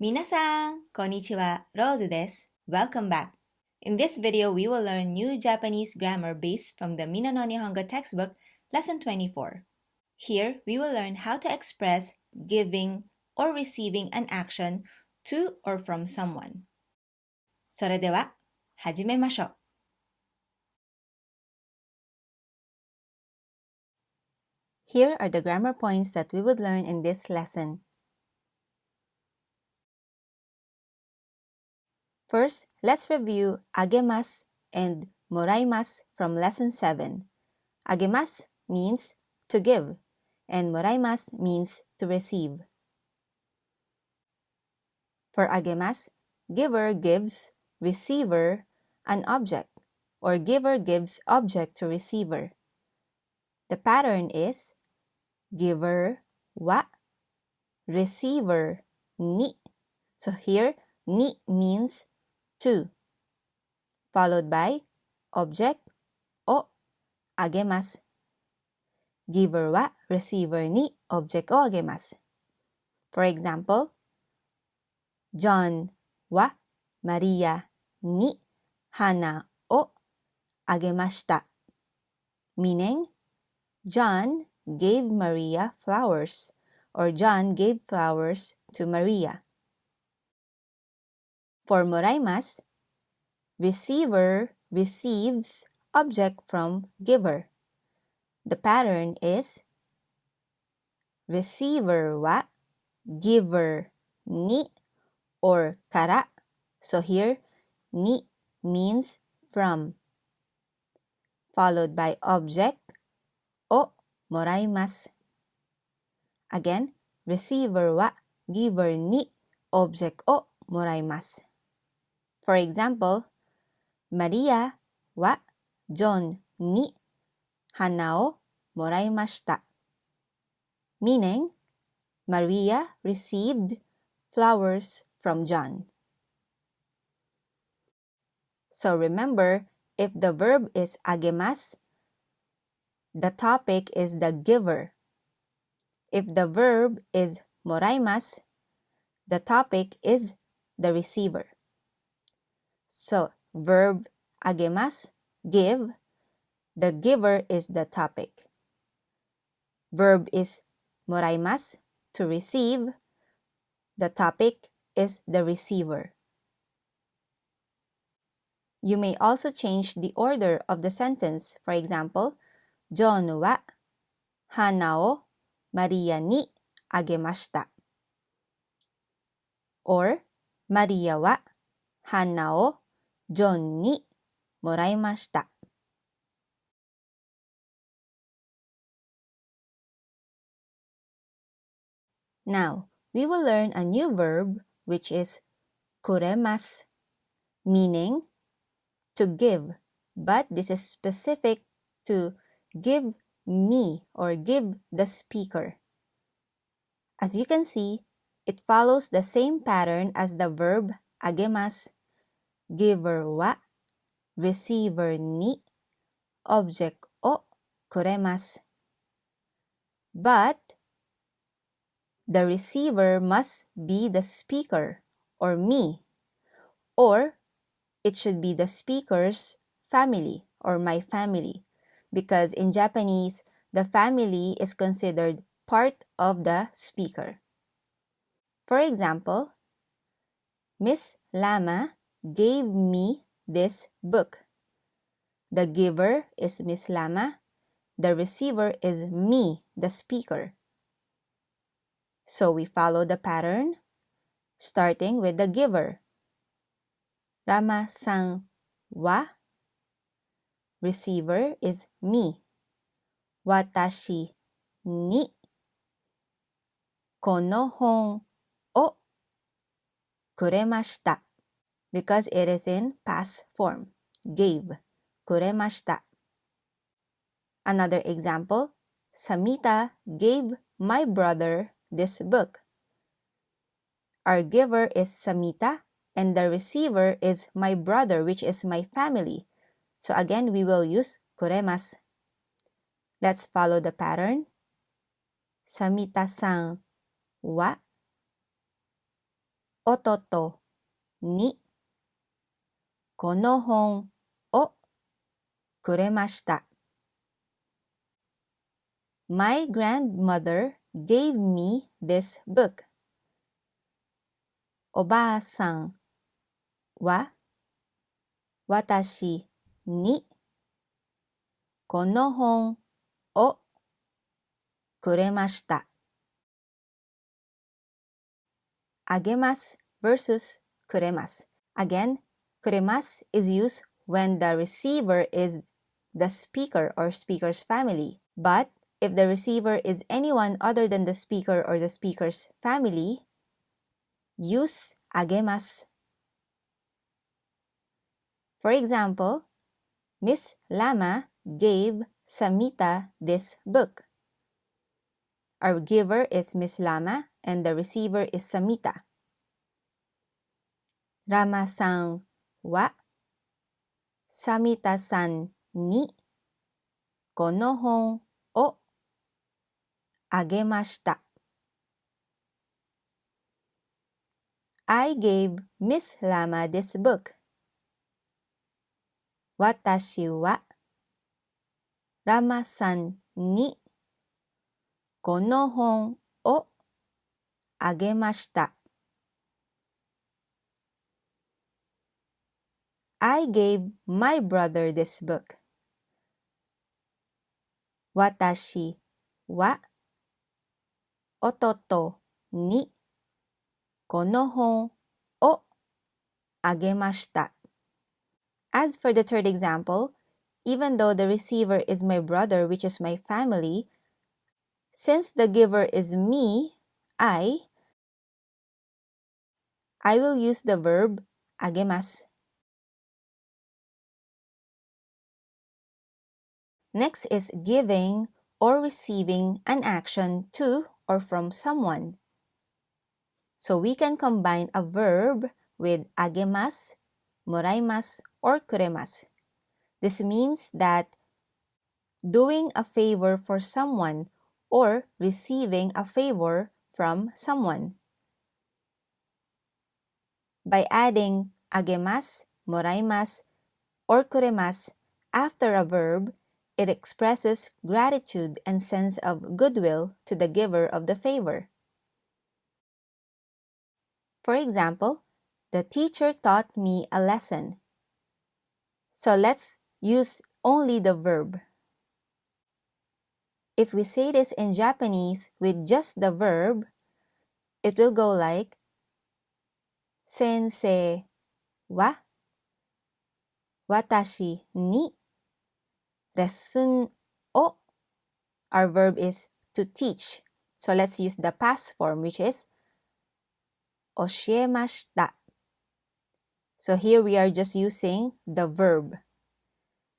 皆さん、こんにちは、ローズです。Welcome back. In this video, we will learn new Japanese grammar based from the Minna no Nihongo textbook, lesson 24. Here, we will learn how to express giving or receiving an action to or from someone. それでは、始めましょう。Here are the grammar points that we would learn in this lesson. First, let's review agemasu and moraimasu from lesson 7. Agemasu means to give, and moraimasu means to receive. For agemasu, giver gives receiver an object, or giver gives object to receiver. The pattern is giver wa, receiver ni. So here, ni means to, followed by object o agemasu. Giver wa receiver ni object o agemasu. For example, John wa Maria ni hana o agemashita. Meaning, John gave Maria flowers, or John gave flowers to Maria. For moraimasu, receiver receives object from giver. The pattern is receiver wa giver ni or kara. So here, ni means from, followed by object o moraimasu. Again, receiver wa giver ni object o moraimasu. For example, Maria wa John ni hana o moraimashita. Meaning, Maria received flowers from John. So remember, if the verb is agemasu, the topic is the giver. If the verb is moraimasu, the topic is the receiver. So, verb agemasu, give, the giver is the topic. Verb is moraimasu, to receive, the topic is the receiver. You may also change the order of the sentence. For example, John wa hana o Maria ni agemashita. Or, Maria wa hana o John ni moraimashita. Now, we will learn a new verb which is kuremasu, meaning to give, but this is specific to give me or give the speaker. As you can see, it follows the same pattern as the verb agemasu, giver wa, receiver ni, object o kuremasu. But the receiver must be the speaker or me, or it should be the speaker's family or my family, because in Japanese, the family is considered part of the speaker. For example, Miss Lama gave me this book. The giver is Miss Lama. The receiver is me, the speaker. So we follow the pattern, starting with the giver. Rama-san wa. Receiver is me. Watashi ni. Kono hon o kuremashita. Because it is in past form. Gave. Kuremashita. Another example, Samita gave my brother this book. Our giver is Samita and the receiver is my brother, which is my family. So again, we will use kuremasu. Let's follow the pattern. Samita-san wa おととにこの本をくれました。My grandmother gave me this book. おばあさんは私にこの本をくれました。あげます versus くれます。Again, くれます is used when the receiver is the speaker or speaker's family. But if the receiver is anyone other than the speaker or the speaker's family, use あげます。For example, Miss Lama gave Samita this book. Our giver is Miss Lama and the receiver is Samita. ラマさんはサミタさんにこの本をあげました。I gave Miss Lama this book. 私はラマさんにこの本をあげました。I gave my brother this book. 私は弟にこの本をあげました。As for the third example, even though the receiver is my brother, which is my family, since the giver is me, I will use the verb あげます。Next is giving or receiving an action to or from someone. So we can combine a verb with あげます、もらいます or くれます。This means that doing a favor for someone or receiving a favor from someone. By adding あげます、もらいます or くれます after a verb, it expresses gratitude and sense of goodwill to the giver of the favor. For example, the teacher taught me a lesson. So let's use only the verb. If we say this in Japanese with just the verb, it will go like 先生は私にレッスンを Our verb is to teach. So let's use the past form, which is 教えました。So here we are just using the verb.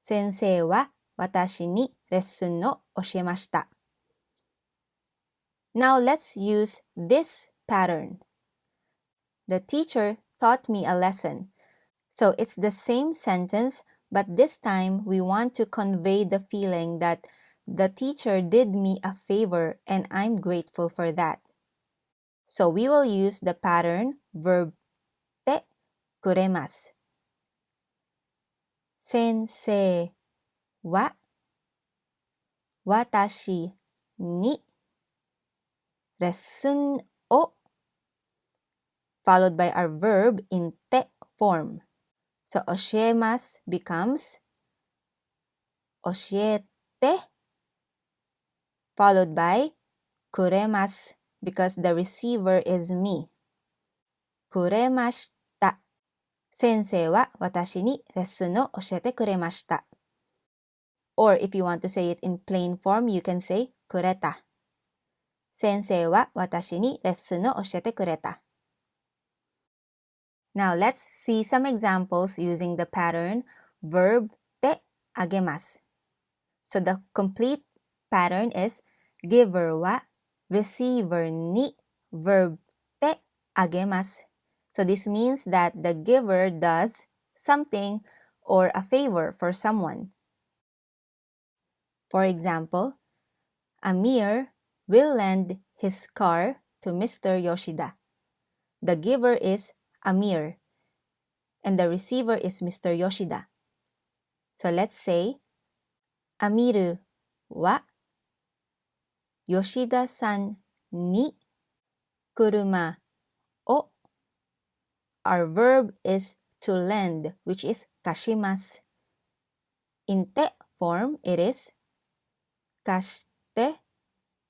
先生は私にレッスンを教えました。Now let's use this pattern. The teacher taught me a lesson. So it's the same sentence, but this time we want to convey the feeling that the teacher did me a favor and I'm grateful for that. So we will use the pattern verb てくれます。先生は私にレッスンを followed by our verb in て form. So 教えます becomes 教えて followed by くれます because the receiver is me. くれました。先生は私にレッスンを教えてくれました。Or if you want to say it in plain form, you can say くれた。先生は私にレッスンを教えてくれた。Now let's see some examples using the pattern verb であげます。So the complete pattern is giver は receiver に verb であげます。So this means that the giver does something or a favor for someone. For example, Amir will lend his car to Mr. Yoshida. The giver is Amir, and the receiver is Mr. Yoshida. So let's say, Amiru wa Yoshida-san ni kuruma o. Our verb is to lend, which is kashimasu. In te form, it is kashite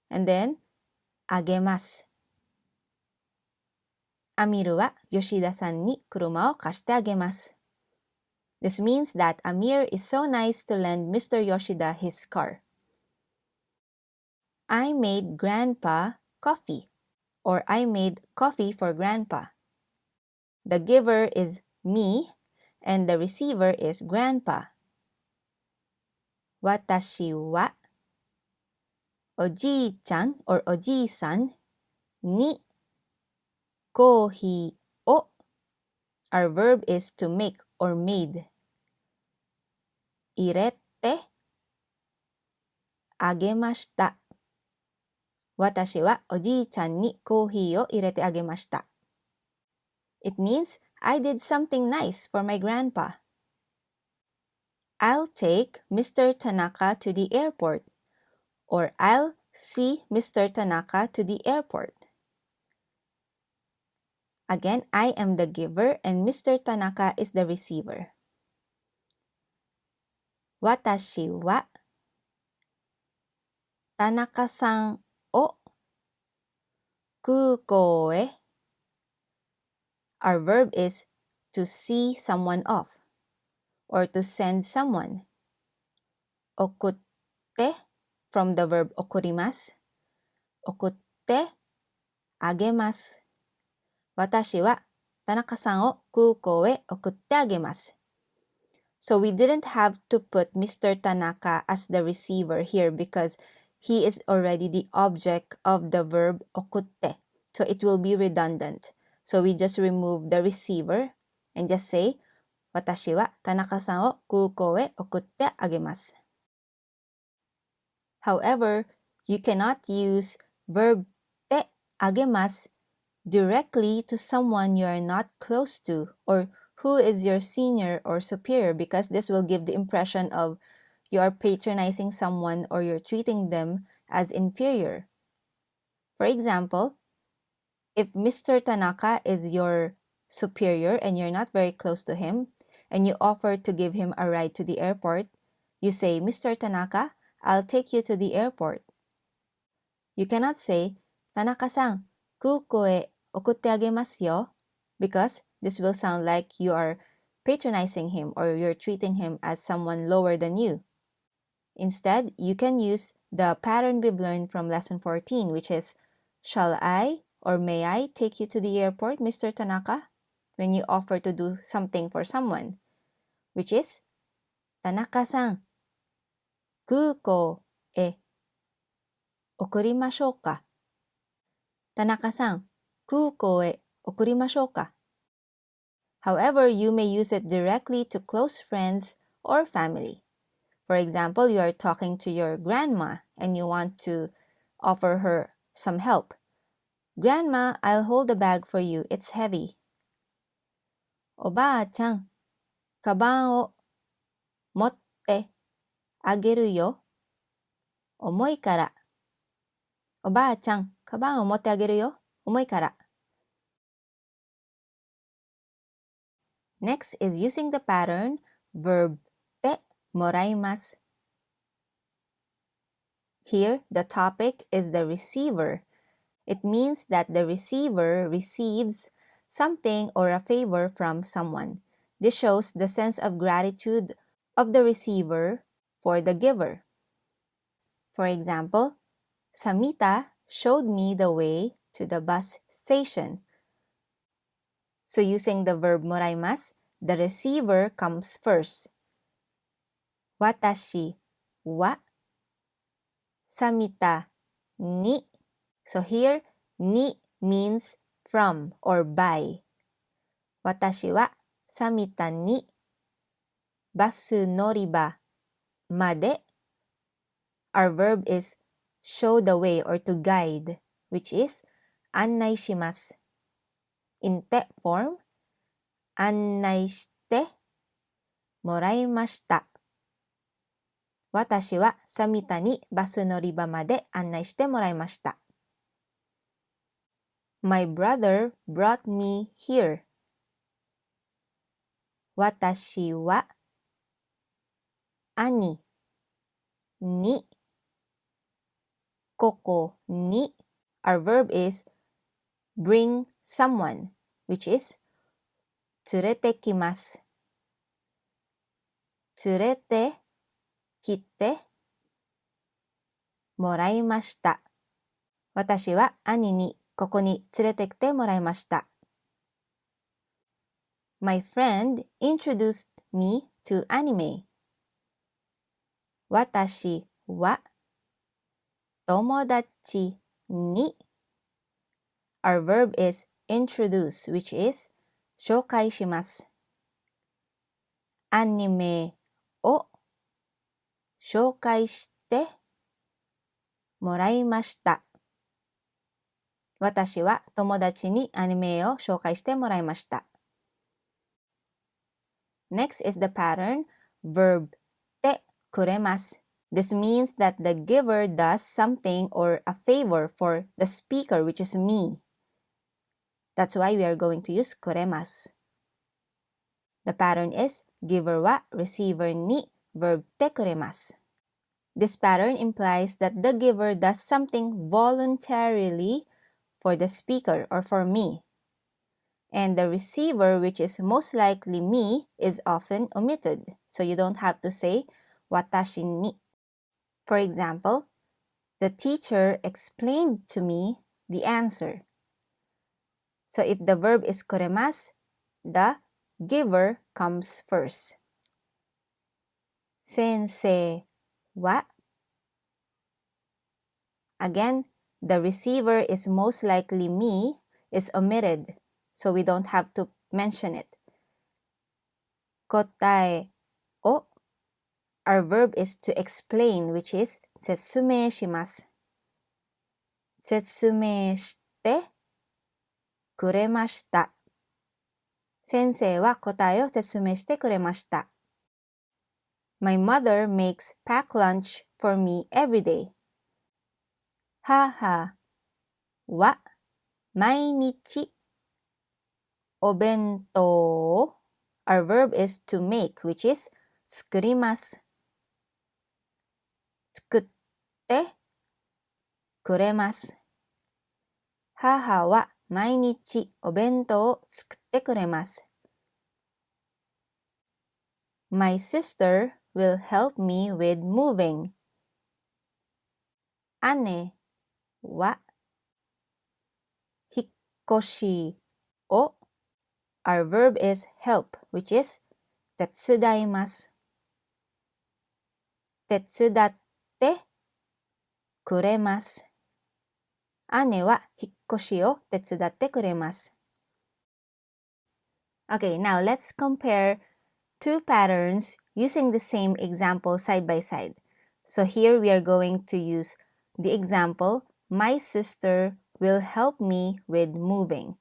and then agemasu. Amiru wa Yoshida-san ni kuruma o kashite agemasu. This means that Amir is so nice to lend Mr. Yoshida his car. I made Grandpa coffee, or I made coffee for Grandpa. The giver is me, and the receiver is Grandpa. Watashi wa oji-chan or oji-san ni kohi o. Our verb is to make or made. Irete agemashita. Watashi wa oji-chan ni kohi o irete agemashita. It means I did something nice for my grandpa. I'll take Mr. Tanaka to the airport, or I'll see Mr. Tanaka to the airport. Again, I am the giver and Mr. Tanaka is the receiver. Watashi wa Tanaka-san o kukou e. Our verb is to see someone off or to send someone. Okutte from the verb okurimasu. Okutte agemasu. Watashi wa Tanaka-san o kukou e okutte agemasu. So we didn't have to put Mr. Tanaka as the receiver here because he is already the object of the verb okutte. So it will be redundant. So we just remove the receiver and just say, Watashi wa Tanaka-san o kukou e okutte agemasu. However, you cannot use verb te agemasu directly to someone you are not close to or who is your senior or superior, because this will give the impression of you are patronizing someone or you're treating them as inferior. For example, if Mr. Tanaka is your superior and you're not very close to him and you offer to give him a ride to the airport, you say, Mr. Tanaka, I'll take you to the airport. You cannot say, Tanaka-san, kukou e okutte agemasu yo, because this will sound like you are patronizing him or you're treating him as someone lower than you. Instead, you can use the pattern we've learned from lesson 14, which is, shall I or may I take you to the airport, Mr. Tanaka? When you offer to do something for someone, which is, Tanaka-san, kukou e okurimashou ka? Tanaka-san, kukou e okurimashou ka? However, you may use it directly to close friends or family. For example, you are talking to your grandma and you want to offer her some help. Grandma, I'll hold the bag for you. It's heavy. Oba-chan, kaban o motte ageru yo. Omoi kara. Oba-chan, kaban o motte ageru yo. Omoi kara. Next is using the pattern verb te moraimasu. Here, the topic is the receiver. It means that the receiver receives something or a favor from someone. This shows the sense of gratitude of the receiver for the giver. For example, Samita showed me the way to the bus station. So using the verb moraimasu, the receiver comes first. Watashi wa Samita ni. So here, ni means from or by. Watashi wa Samita ni basu noriba made. Our verb is show the way or to guide, which is annai shimasu. In te form, 案内してもらいました。私はサミタにバス乗り場まで案内してもらいました。My brother brought me here. 私は兄にここに Our verb is bring someone, which is 連れてきます。連れてきてもらいました。私は兄にここに連れてきてもらいました。My friend introduced me to anime. 私は友達に Our verb is introduce, which is 紹介します。アニメを紹介してもらいました。私は友達にアニメを紹介してもらいました。Next is the pattern verb てくれます。This means that the giver does something or a favor for the speaker, which is me. That's why we are going to use くれます。The pattern is giver は receiver に verb てくれます。This pattern implies that the giver does something voluntarily for the speaker or for me. And the receiver, which is most likely me, is often omitted. So you don't have to say 私に。For example, the teacher explained to me the answer. So if the verb is くれます, the giver comes first. 先生は Again, the receiver is most likely me is omitted, so we don't have to mention it. 答えを Our verb is to explain, which is 説明します。説明してくれました。先生は答えを説明してくれました。My mother makes pack lunch for me every day. 母は毎日お弁当を Our verb is to make, which is 作ります。作ってくれます。母は毎日お弁当を作ってくれます。My sister will help me with moving. 姉は引っ越しを Our verb is help, which is 手伝います。手伝ってくれます。姉は引っ越しを手伝ってくれます。Okay, now let's compare two patterns using the same example side by side. So here we are going to use the example, my sister will help me with moving.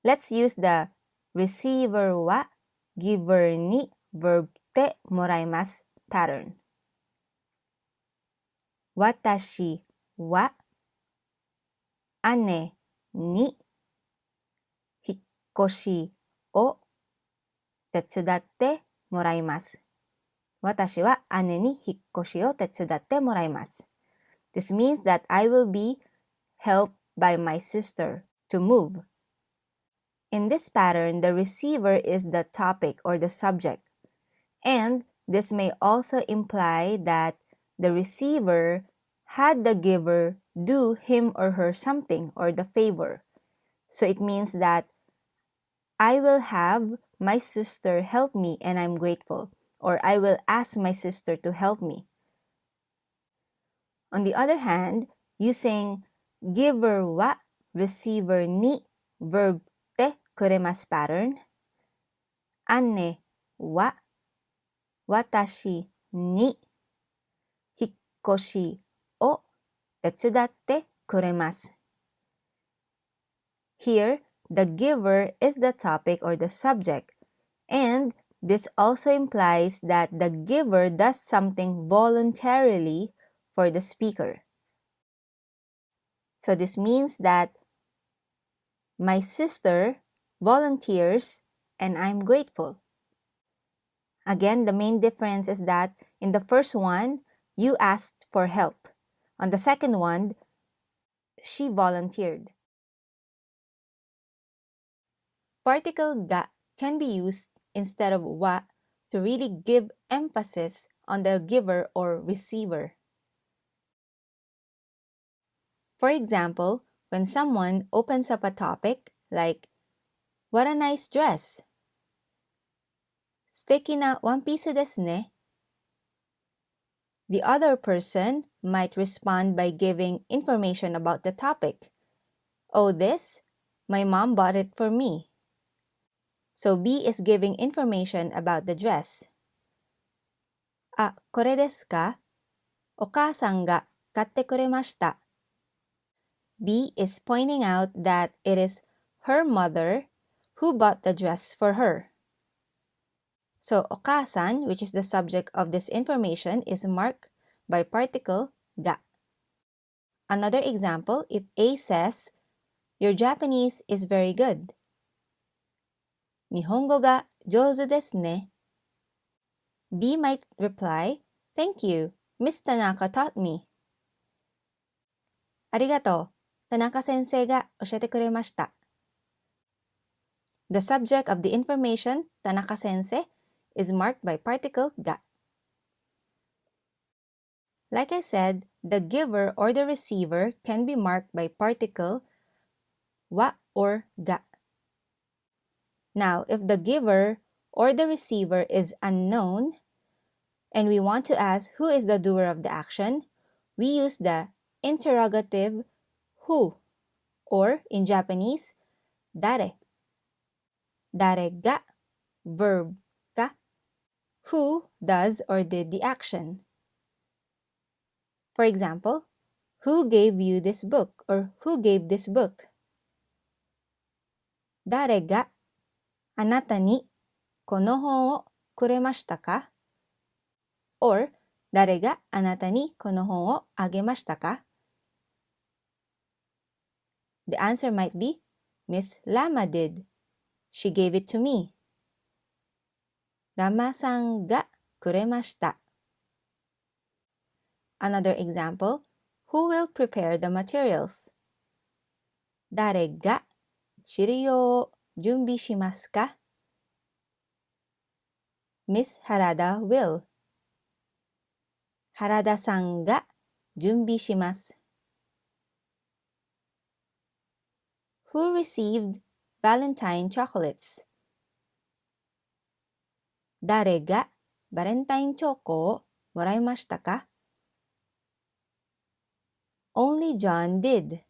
Let's use the receiver は giver に verb てもらいますpattern. 私は姉に引っ越しを手伝ってもらいます。私は姉に引っ越しを手伝ってもらいます。This means that I will be helped by my sister to move. In this pattern, the receiver is the topic or the subject. And this may also imply that the receiver had the giver do him or her something or the favor. So it means that I will have my sister help me and I'm grateful, or I will ask my sister to help me. On the other hand, using giver は receiver に verb てくれます pattern, 姉は私に引っ越しを手伝ってくれます。Here, the giver is the topic or the subject, and this also implies that the giver does something voluntarily for the speaker. So this means that my sister volunteers and I'm grateful. Again, the main difference is that in the first one, you asked for help. On the second one, she volunteered. Particle ga can be used instead of wa to really give emphasis on the giver or receiver. For example, when someone opens up a topic like, "What a nice dress!" "Suteki na one piece desu ne." The other person might respond by giving information about the topic. "Oh, this? My mom bought it for me." So B is giving information about the dress. "Ah, kore desu ka? Okaasan ga katte kuremashita." B is pointing out that it is her mother who bought the dress for her. So okaasan, which is the subject of this information, is marked by particle ga. Another example, if A says, "Your Japanese is very good." "Nihongo ga jouzu desu ne." B might reply, "Thank you, Miss Tanaka taught me." "Arigatou, Tanaka sensei ga oshete kuremashita." The subject of the information, Tanaka sensei, is marked by particle ga. Like I said, the giver or the receiver can be marked by particle wa or ga. Now, if the giver or the receiver is unknown, and we want to ask who is the doer of the action, we use the interrogative who, or in Japanese, dare. Dare ga, verb ka. Who does or did the action? For example, who gave you this book or who gave this book? Dare ga anata ni kono hon o kuremashita ka? Or, dare ga anata ni kono hon o agemashita ka? The answer might be, Miss Lama did. She gave it to me. Rama-san ga kuremashita. Another example, who will prepare the materials? Dare ga shiryou o junbi shimasu ka? Miss Harada will. Harada-san ga junbi shimasu. Who received Valentine chocolates? Dare ga Valentine choko o moraimashita ka? Only John did.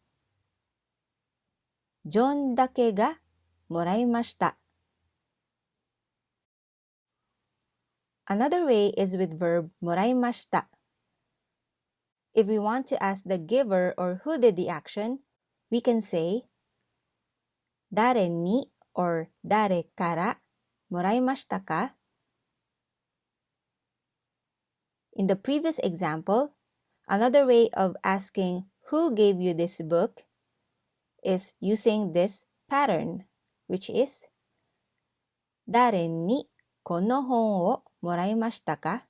John dake ga moraimashita. Another way is with verb moraimashita. If we want to ask the giver or who did the action, we can say dare ni or dare kara moraimashita ka? In the previous example, another way of asking who gave you this book is using this pattern, which is dare ni kono hon o moraimashita ka?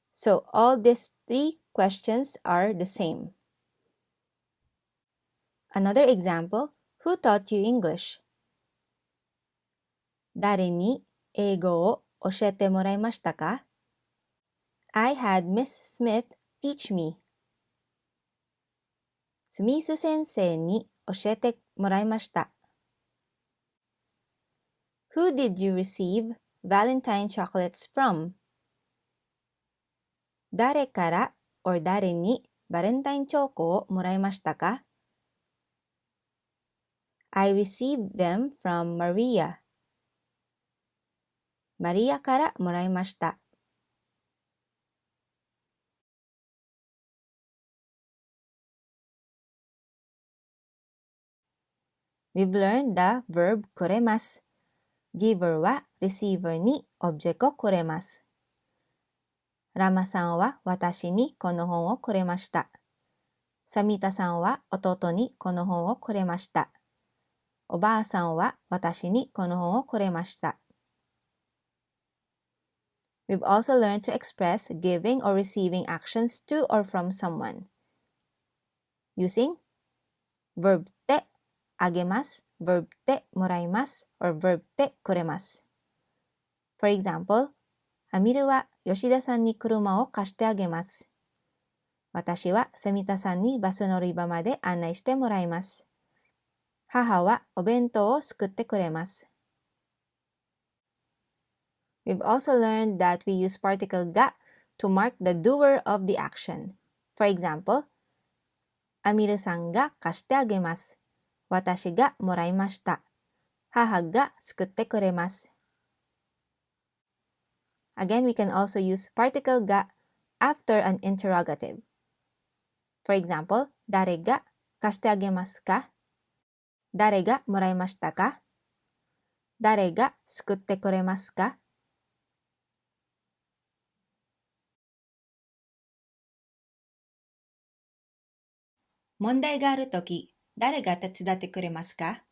So all these three questions are the same. Another example, who taught you English? Dare ni eigo o oshete moraimashita ka? I had Miss Smith teach me. Smisu sensei ni oshete moraimashita. Who did you receive Valentine chocolates from? Dare kara or dare ni Valentine choko o moraimashita ka? I received them from Maria. Maria kara moraimashita. We've learned the verb くれます。giver は receiver にオブジェクトをくれます。ラマさんは私にこの本をくれました。サミタさんは弟にこの本をくれました。おばあさんは私にこの本をくれました。We've also learned to express giving or receiving actions to or from someone using verb であげます、verb でもらいます、or verb でくれます。For example, アミルは吉田さんに車を貸してあげます。私はセミタさんにバス乗り場まで案内してもらいます。母はお弁当を作ってくれます。We've also learned that we use particle が to mark the doer of the action. For example, アミルさんが貸してあげます。私がもらいました。母が作ってくれます。Again, we can also use particle が after an interrogative. For example, 誰が貸してあげますか？誰がもらいましたか？誰が作ってくれますか？問題があるとき、誰が手伝ってくれますか？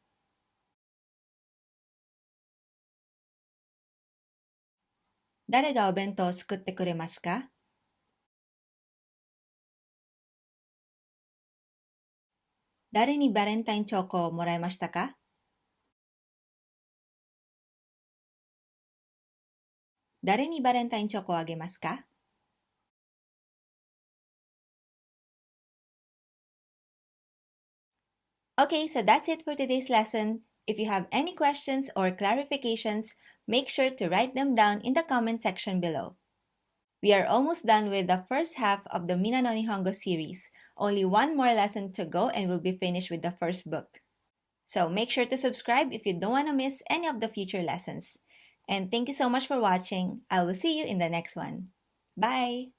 誰がお弁当を作ってくれますか？誰にバレンタインチョコをもらいましたか？誰にバレンタインチョコをあげますか？Okay, so that's it for today's lesson. If you have any questions or clarifications, make sure to write them down in the comment section below. We are almost done with the first half of the Minna no Nihongo series. Only one more lesson to go and we'll be finished with the first book. So make sure to subscribe if you don't want to miss any of the future lessons. And thank you so much for watching. I will see you in the next one. Bye!